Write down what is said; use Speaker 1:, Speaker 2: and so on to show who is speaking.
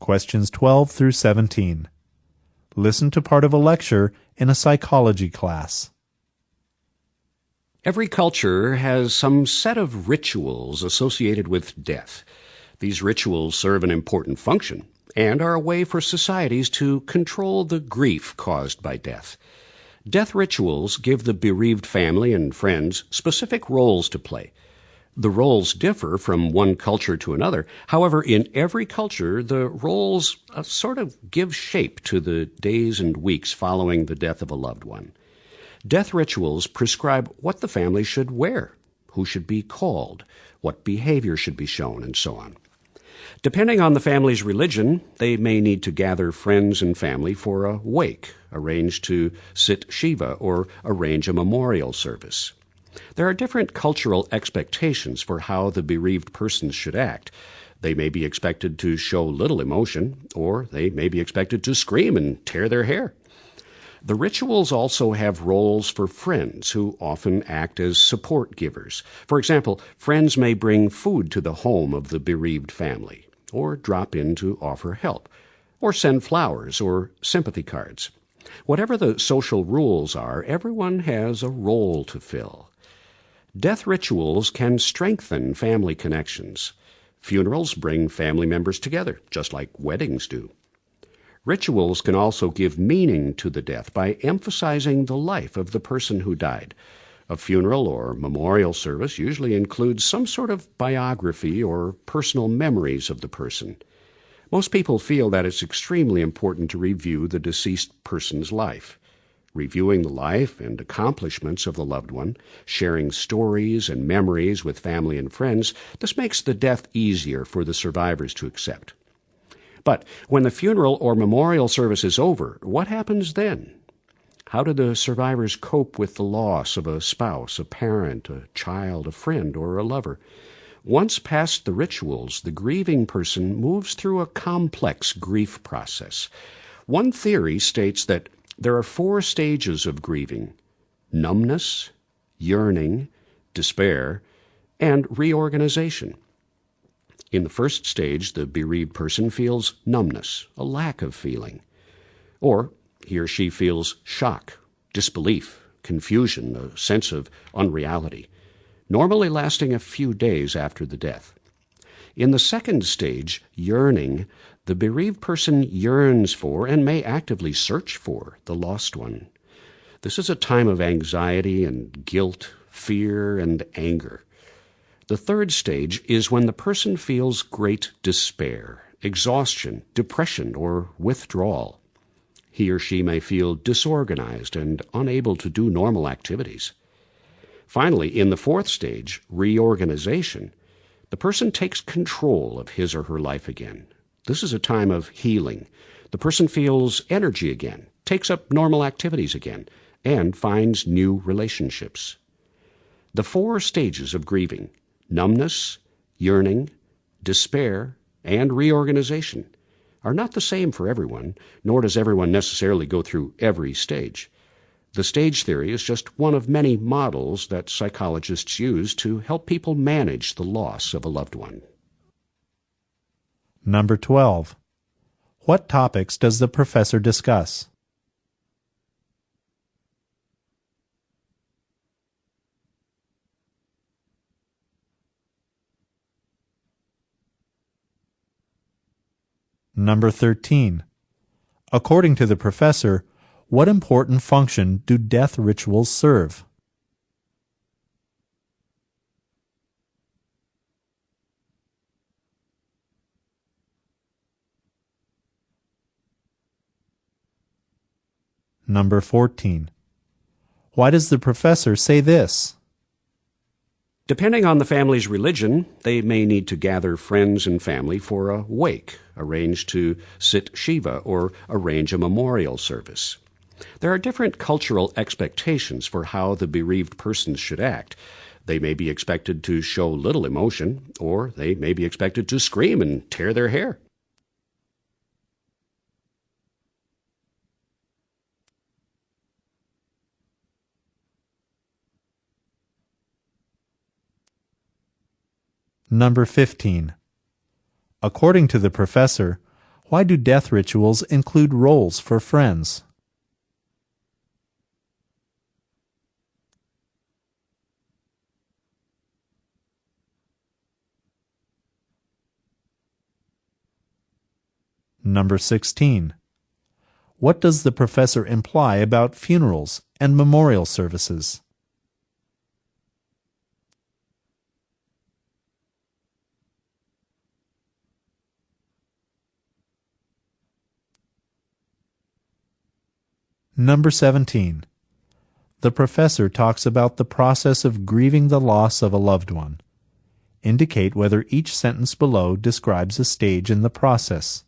Speaker 1: Questions 12 through 17. Listen to part of a lecture in a psychology class.
Speaker 2: Every culture has some set of rituals associated with death. These rituals serve an important function and are a way for societies to control the grief caused by death. Death rituals give the bereaved family and friends specific roles to play. The roles differ from one culture to another. However, in every culture, the roles sort of give shape to the days and weeks following the death of a loved one. Death rituals prescribe what the family should wear, who should be called, what behavior should be shown, and so on. Depending on the family's religion, they may need to gather friends and family for a wake, arrange to sit Shiva, or arrange a memorial service. There are different cultural expectations for how the bereaved persons should act. They may be expected to show little emotion, or they may be expected to scream and tear their hair. The rituals also have roles for friends who often act as support givers. For example, friends may bring food to the home of the bereaved family, or drop in to offer help, or send flowers or sympathy cards. Whatever the social rules are, everyone has a role to fill. Death rituals can strengthen family connections. Funerals bring family members together, just like weddings do. Rituals can also give meaning to the death by emphasizing the life of the person who died. A funeral or memorial service usually includes some sort of biography or personal memories of the person. Most people feel that it's extremely important to review the deceased person's life. Reviewing the life and accomplishments of the loved one, sharing stories and memories with family and friends, this makes the death easier for the survivors to accept. But when the funeral or memorial service is over, what happens then? How do the survivors cope with the loss of a spouse, a parent, a child, a friend, or a lover? Once past the rituals, the grieving person moves through a complex grief process. One theory states that there are 4 stages of grieving: numbness, yearning, despair, and reorganization. In the first stage, the bereaved person feels numbness, a lack of feeling. Or he or she feels shock, disbelief, confusion, a sense of unreality, normally lasting a few days after the death. In the second stage, yearning, the bereaved person yearns for and may actively search for the lost one. This is a time of anxiety and guilt, fear and anger. The third stage is when the person feels great despair, exhaustion, depression, or withdrawal. He or she may feel disorganized and unable to do normal activities. Finally, in the fourth stage, reorganization, the person takes control of his or her life again. This is a time of healing. The person feels energy again, takes up normal activities again, and finds new relationships. The 4 stages of grieving, numbness, yearning, despair, and reorganization, are not the same for everyone, nor does everyone necessarily go through every stage. The stage theory is just one of many models that psychologists use to help people manage the loss of a loved one.
Speaker 1: Number 12. What topics does the professor discuss? Number 13. According to the professor, what important function do death rituals serve? Number 14. Why does the professor say this?
Speaker 2: Depending on the family's religion, they may need to gather friends and family for a wake, arrange to sit Shiva, or arrange a memorial service. There are different cultural expectations for how the bereaved persons should act. They may be expected to show little emotion, or they may be expected to scream and tear their hair.
Speaker 1: Number 15. According to the professor, Why do death rituals include roles for friends? Number 16. What does the professor imply about funerals and memorial services? Number 17. The professor talks about the process of grieving the loss of a loved one. Indicate whether each sentence below describes a stage in the process.